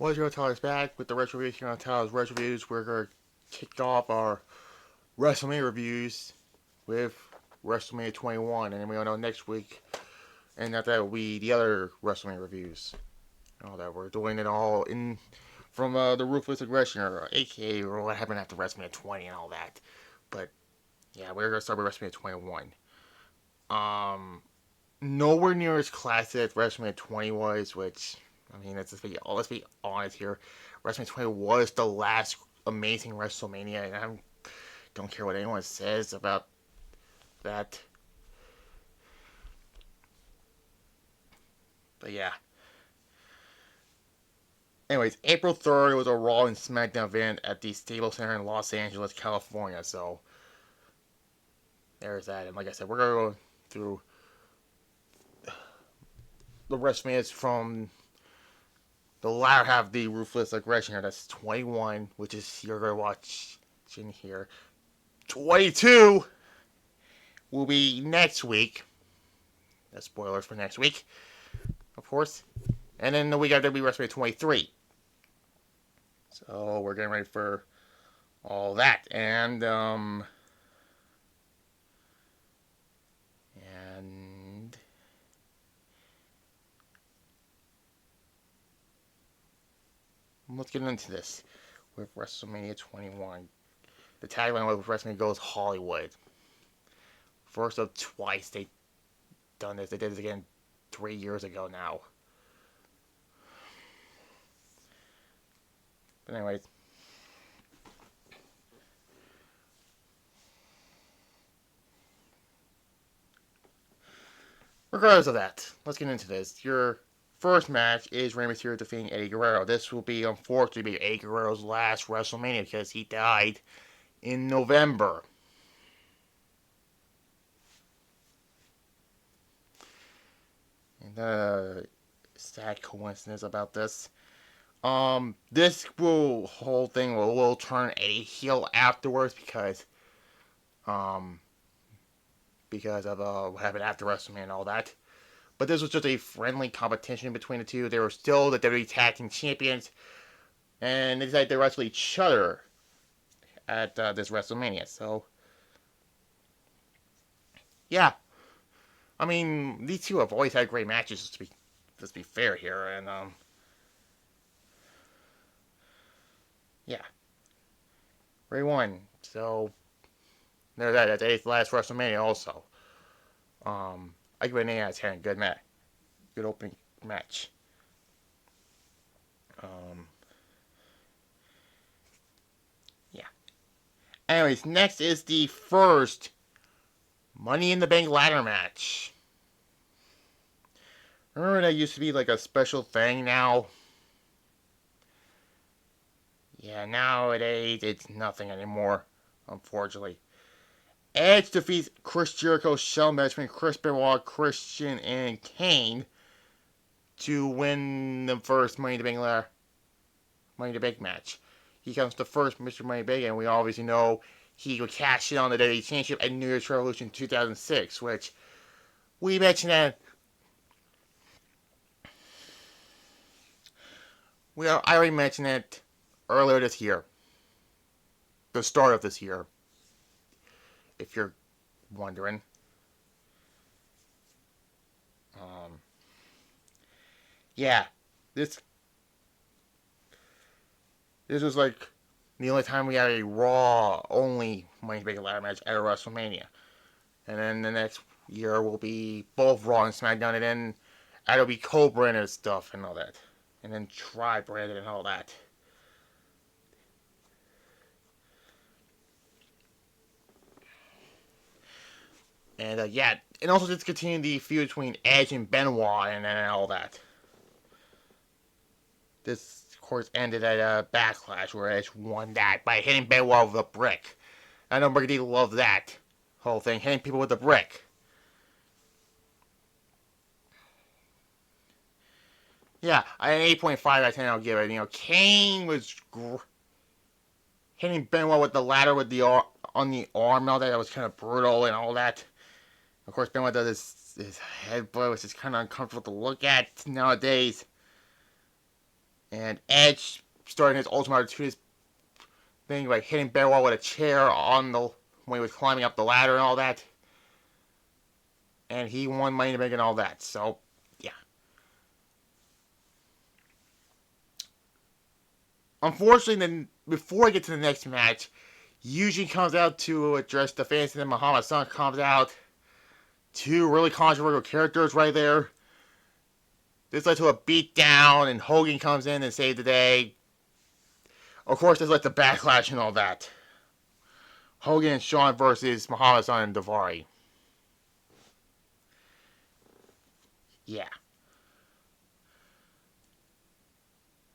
What's your Tyler's back with the Retro Reviews here on Tyler's Retro Reviews. We're going to kick off our WrestleMania reviews with WrestleMania 21, and then we'll know next week, and after that will be the other WrestleMania reviews. All that we're doing it all in from the Ruthless Aggression, or aka or what happened after WrestleMania 20 and all that. But yeah, we're gonna start with WrestleMania 21. Nowhere near as classic as WrestleMania 20 was, which I mean, let's be honest here. WrestleMania 20 was the last amazing WrestleMania, and I don't care what anyone says about that. But yeah. Anyways, April 3rd was a Raw and SmackDown event at the Staples Center in Los Angeles, California. So there's that. And like I said, we're gonna go through the WrestleManias from the latter half of the Ruthless Aggression here. That's 21, which is you're gonna watch in here. 22 will be next week. That's spoilers for next week, of course. And then the week after will be WrestleMania 23. So we're getting ready for all that. And let's get into this with WrestleMania 21. The tagline with WrestleMania goes Hollywood. First of twice they've done this. They did this again 3 years ago now. But anyways. Regardless of that, let's get into this. Your first match is Rey Mysterio defeating Eddie Guerrero. This will be, unfortunately, Eddie Guerrero's last WrestleMania because he died in November. And sad coincidence about this. This whole thing will turn Eddie heel afterwards because of what happened after WrestleMania and all that. But this was just a friendly competition between the two. They were still the WWE Tag Team Champions, and they decided to wrestle each other at this WrestleMania. So, yeah. I mean, these two have always had great matches, let's be fair here. And, yeah. Ray won. So, there's that. That's Eddie's last WrestleMania also. I give it an 8 out of 10. Good match. Good opening match. Yeah. Anyways, next is the first Money in the Bank ladder match. Remember that used to be like a special thing now? Yeah, nowadays it's nothing anymore, unfortunately. Edge defeats Chris Jericho's shell match between Chris Benoit, Christian, and Kane to win the first Money in the Bank match. He comes to first Mr. Money in the Bank, and we obviously know he would cash in on the WWE Championship at New Year's Revolution 2006, which we mentioned that I already mentioned it earlier this year, the start of this year, if you're wondering. Yeah, this was like the only time we had a Raw only Money in the Bank ladder match at a WrestleMania, and then the next year will be both Raw and SmackDown, and then it'll be co-branded stuff and all that, and then tri-branded and all that. And yeah, and also just continue the feud between Edge and Benoit and all that. This, of course, ended at a Backlash where Edge won that by hitting Benoit with a brick. I know Brady loved that whole thing, hitting people with a brick. Yeah, an 8.5 out of 10 I'll give it. Kane was hitting Benoit with the ladder with the on the arm and all that. That was kind of brutal and all that. Of course, Benoit does his headbutt, which is kind of uncomfortable to look at nowadays. And Edge starting his Ultimate Opportunity thing by hitting Benoit with a chair on the when he was climbing up the ladder and all that. And he won Money in the Bank and all that. So, yeah. Unfortunately, then before I get to the next match, Eugene comes out to address the fans, and then Muhammad Sun comes out. Two really controversial characters right there. This led to a beatdown, and Hogan comes in and saves the day. Of course, this led to backlash and all that. Hogan and Shawn versus Muhammad Sun and Daivari. Yeah.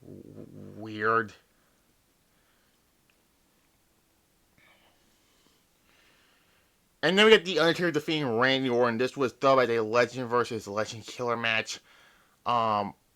Weird. And then we get The Undertaker defeating Randy Orton. This was dubbed as a Legend versus Legend Killer match.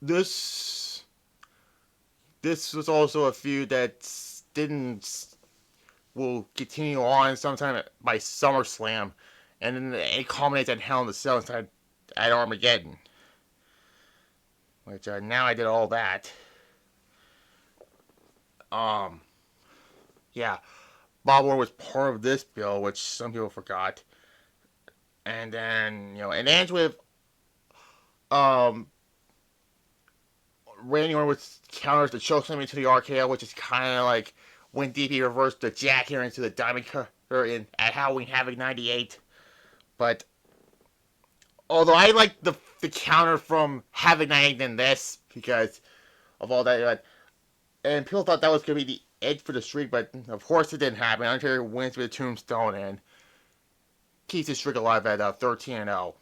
This was also a feud that didn't will continue on sometime by SummerSlam, and then it culminates at Hell in the Cell inside at Armageddon. Which now I did all that. Yeah, Bob Orr was part of this bill, which some people forgot. And then it ends with Randy Orton with counters the chokeslam into the RKO, which is kind of like when DP reversed the jackhammer into the Diamond Cutter at Halloween Havoc '98. But although I like the counter from Havoc '98 than this because of all that, and people thought that was going to be the edge for the streak, but of course it didn't happen. Undertaker wins with a tombstone and keeps his streak alive at 13-0.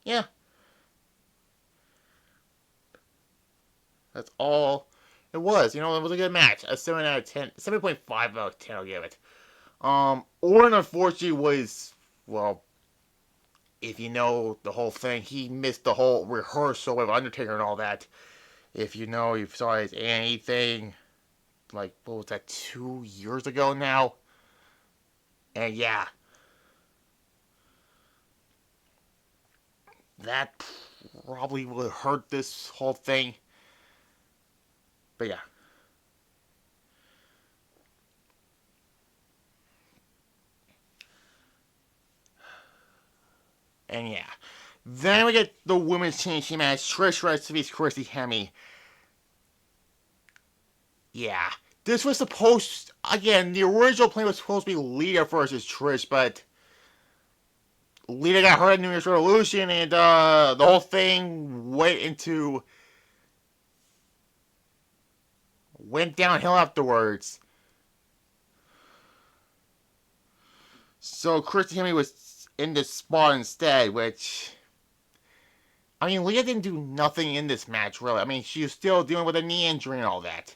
Yeah. That's all it was. It was a good match. A 7 out of 10. 7.5 out of 10 I'll give it. Orton, unfortunately, was, well, if you know the whole thing, he missed the whole rehearsal with Undertaker and all that. If you saw his Annie thing, like, what was that, 2 years ago now? And yeah. That probably would hurt this whole thing. But yeah. And yeah. Then we get the women's championship match. Trish Stratus vs. Christy Hemme. Yeah. This was supposed... Again, the original plan was supposed to be Lita versus Trish, but... Lita got hurt in New Year's Revolution, and the whole thing went downhill afterwards. So Christy Hemme was in this spot instead, which... I mean, Lita didn't do nothing in this match, really. I mean, she was still dealing with a knee injury and all that.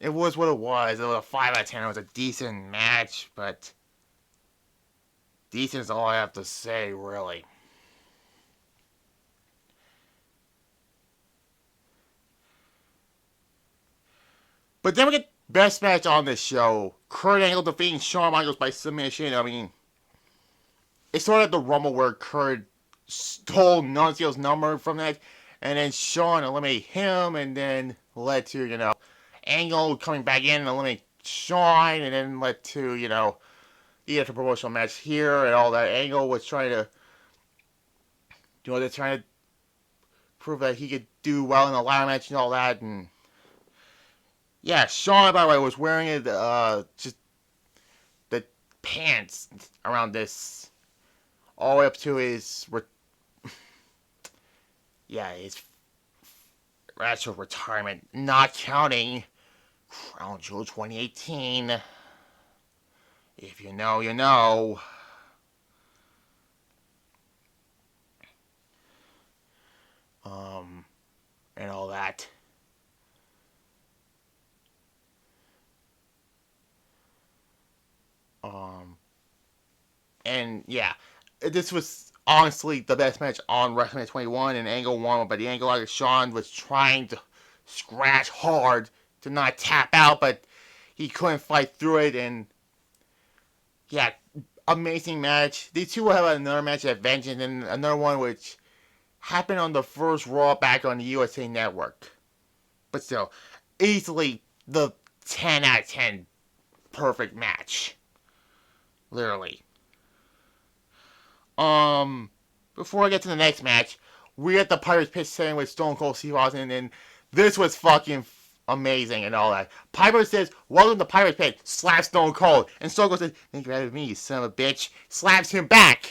It was what it was. It was a 5 out of 10. It was a decent match, but decent is all I have to say, really. But then we get best match on this show. Kurt Angle defeating Shawn Michaels by submission. I mean, it started at the Rumble where Kurt stole Nuncio's number from that, and then Shawn eliminated him, and then led to, Angle coming back in and eliminate Shawn, and then led to, the interpromotional match here, and all that. Angle was trying to, they're trying to prove that he could do well in the ladder match and all that, and yeah, Shawn, by the way, was wearing just the pants around this all the way up to his actual retirement, not counting Crown Jewel 2018. If you know, you know. And all that. And yeah, this was honestly the best match on WrestleMania 21, and Angle won, but the Angle, like Shawn, was trying to scratch hard to not tap out, but he couldn't fight through it, and yeah, amazing match. These two will have another match at Vengeance and another one which happened on the first Raw back on the USA Network. But still, easily the 10 out of 10 perfect match. Literally. Before I get to the next match, we at the Pirates Pit setting with Stone Cold Steve Austin, and this was fucking amazing and all that. Piper says, "Welcome to Pirates Pit," slaps Stone Cold, and Stone Cold says, "Think you of me, you son of a bitch," slaps him back.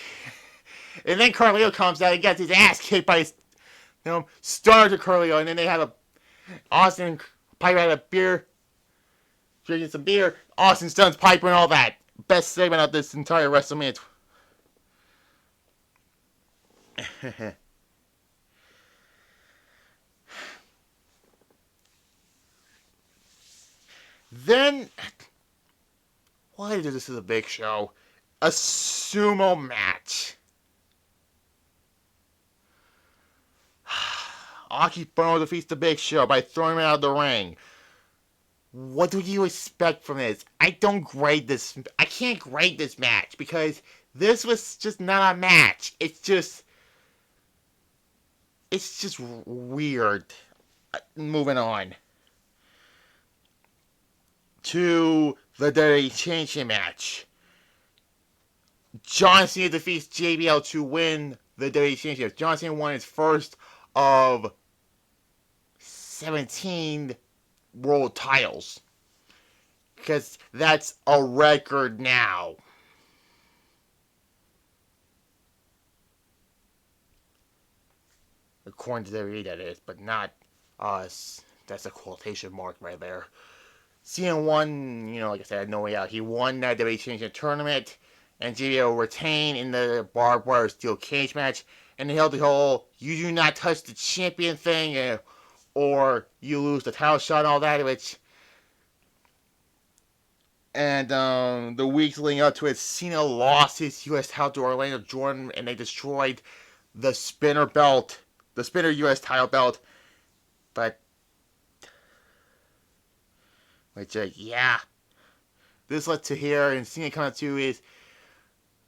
And then Carlito comes out and gets his ass kicked by his, star to Carlito, and then they have a, Austin and Piper had a beer, drinking some beer, Austin stuns Piper and all that. Best segment of this entire WrestleMania. Then, why did this is a big show? A sumo match. Aki Bono defeats the Big Show by throwing him out of the ring. What do you expect from this? I can't grade this match because this was just not a match. It's just weird. Moving on to the WWE Championship match. John Cena defeats JBL to win the WWE Championship. John Cena won his first of 17 world titles. Because that's a record now. According to WWE, that is, but not us. That's a quotation mark right there. Cena won, like I said, no way out. He won that WWE Championship tournament, and JBL retained in the barbed wire steel cage match, and they held the whole "you do not touch the champion" thing, or you lose the title shot and all that, which. And the weeks leading up to it, Cena lost his U.S. title to Orlando Jordan, and they destroyed the spinner belt, the spinner U.S. title belt. But, yeah. This led to here, and Cena coming to is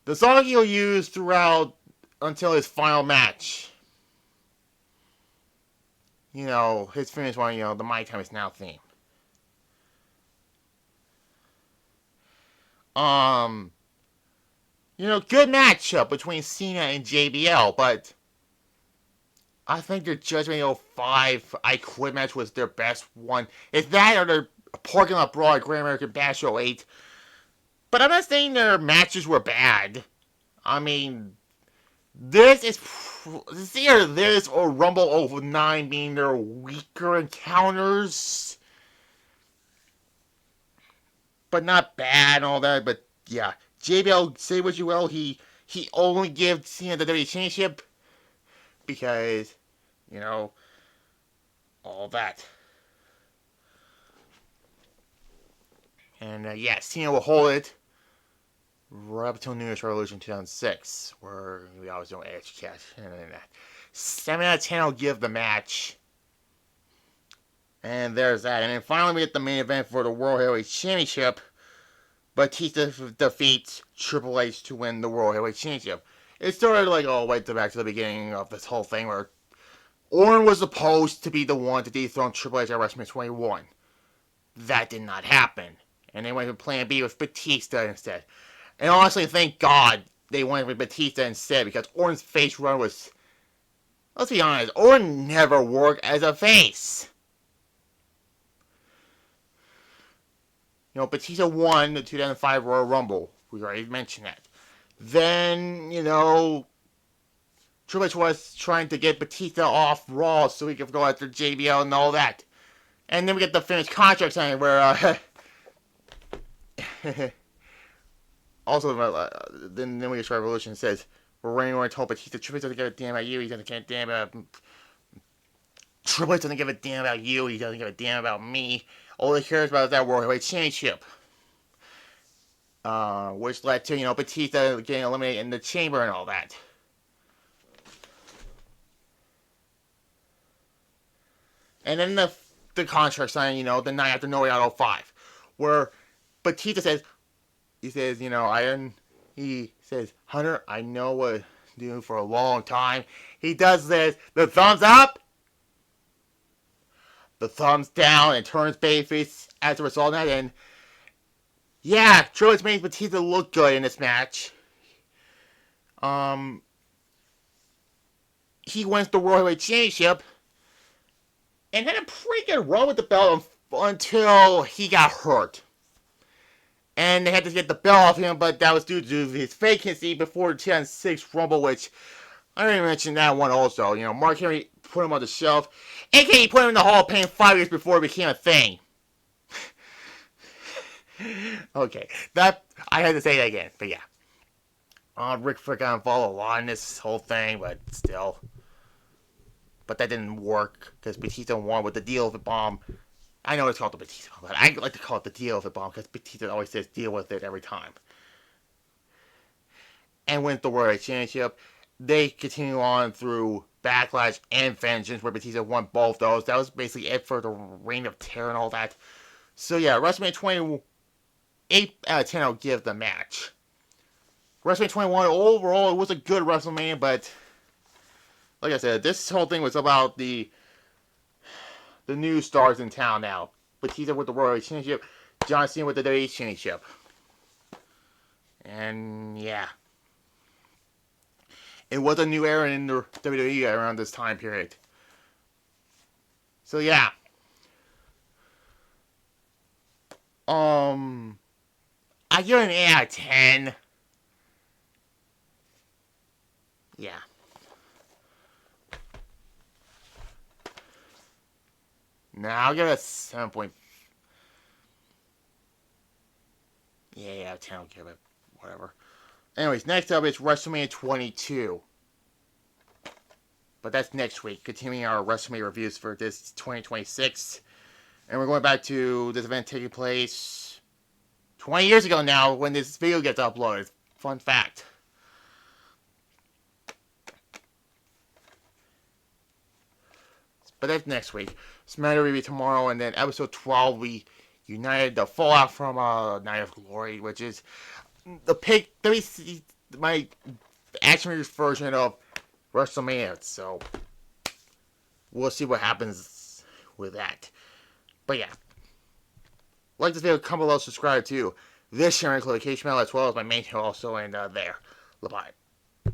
the song he'll use throughout until his final match. His famous one, the My Time Is Now theme. Good matchup between Cena and JBL, but I think their Judgment 05 I Quit match was their best one. It's that or their Parking Lot Brawl at Great American Bash 08. But I'm not saying their matches were bad. I mean, this either this or Rumble 09 being their weaker encounters. But not bad and all that, but yeah. JBL, say what you will, he only gives Cena the WWE Championship because, all that. And Cena will hold it right up until New Year's Revolution 2006, where we always don't edge catch. 7 out of 10 will give the match. And there's that. And then finally we get the main event for the World Heavyweight Championship. Batista defeats Triple H to win the World Heavyweight Championship. It started back to the beginning of this whole thing where Orton was supposed to be the one to dethrone Triple H at WrestleMania 21. That did not happen. And they went with Plan B with Batista instead. And honestly, thank God they went with Batista instead because Orton's face run was... Let's be honest, Orton never worked as a face. Batista won the 2005 Royal Rumble. We already mentioned that. Then, Triple H was trying to get Batista off Raw so he could go after JBL and all that. And then we get the finished contract signing where, also, then we get Revolution says, Randy Orton told Batista, Triple H doesn't give a damn about you, he doesn't give a damn about... Triple H doesn't give a damn about you, he doesn't give a damn about me. All he cares about is that World Heavyweight Championship. Which led to, Batista getting eliminated in the chamber and all that. And then the contract signing, the night after No Way Out 05. Where Batista says, I didn't, he says, Hunter, I know what I'm doing for a long time. He does this, the thumbs up, the thumbs down, and turns babyface as a result of that. And yeah, Triple H made Batista look good in this match. Um, he wins the World Heavyweight Championship and had a pretty good run with the belt until he got hurt. And they had to get the belt off him, but that was due to his vacancy before the 2006 Rumble, which I already mentioned that one also. You know, Mark Henry put him on the shelf, aka put him in the Hall of Fame 5 years before it became a thing. Okay, that I had to say that again, but yeah. Rick Flair got involved a lot in this whole thing, but still. But that didn't work because Batista won with the deal with the bomb. I know it's called the Batista bomb, but I like to call it the deal with the bomb because Batista always says deal with it every time. And wins the World Championship. They continue on through Backlash and Vengeance, where Batista won both those. That was basically it for the Reign of Terror and all that. So yeah, WrestleMania 28 out of 10 I'll give the match. WrestleMania 21 overall, it was a good WrestleMania, but like I said, this whole thing was about the new stars in town now. Batista with the World Championship, John Cena with the WWE Championship. And yeah. It was a new era in the WWE around this time period. So yeah. I give it an 8 out of 10. Yeah. Now I'll give it a 7. Yeah, 10 I'll give it. Whatever. Anyways, next up is WrestleMania 22. But that's next week. Continuing our WrestleMania reviews for this 2026. And we're going back to this event taking place 20 years ago now when this video gets uploaded. Fun fact. But that's next week. SmackDown will be tomorrow, and then episode 12 we united the fallout from Night of Glory, which is the my action reviews version of WrestleMania. So we'll see what happens with that. But yeah, like this video, comment below, subscribe to this channel, notification bell, as well as my main channel also, and there. Bye.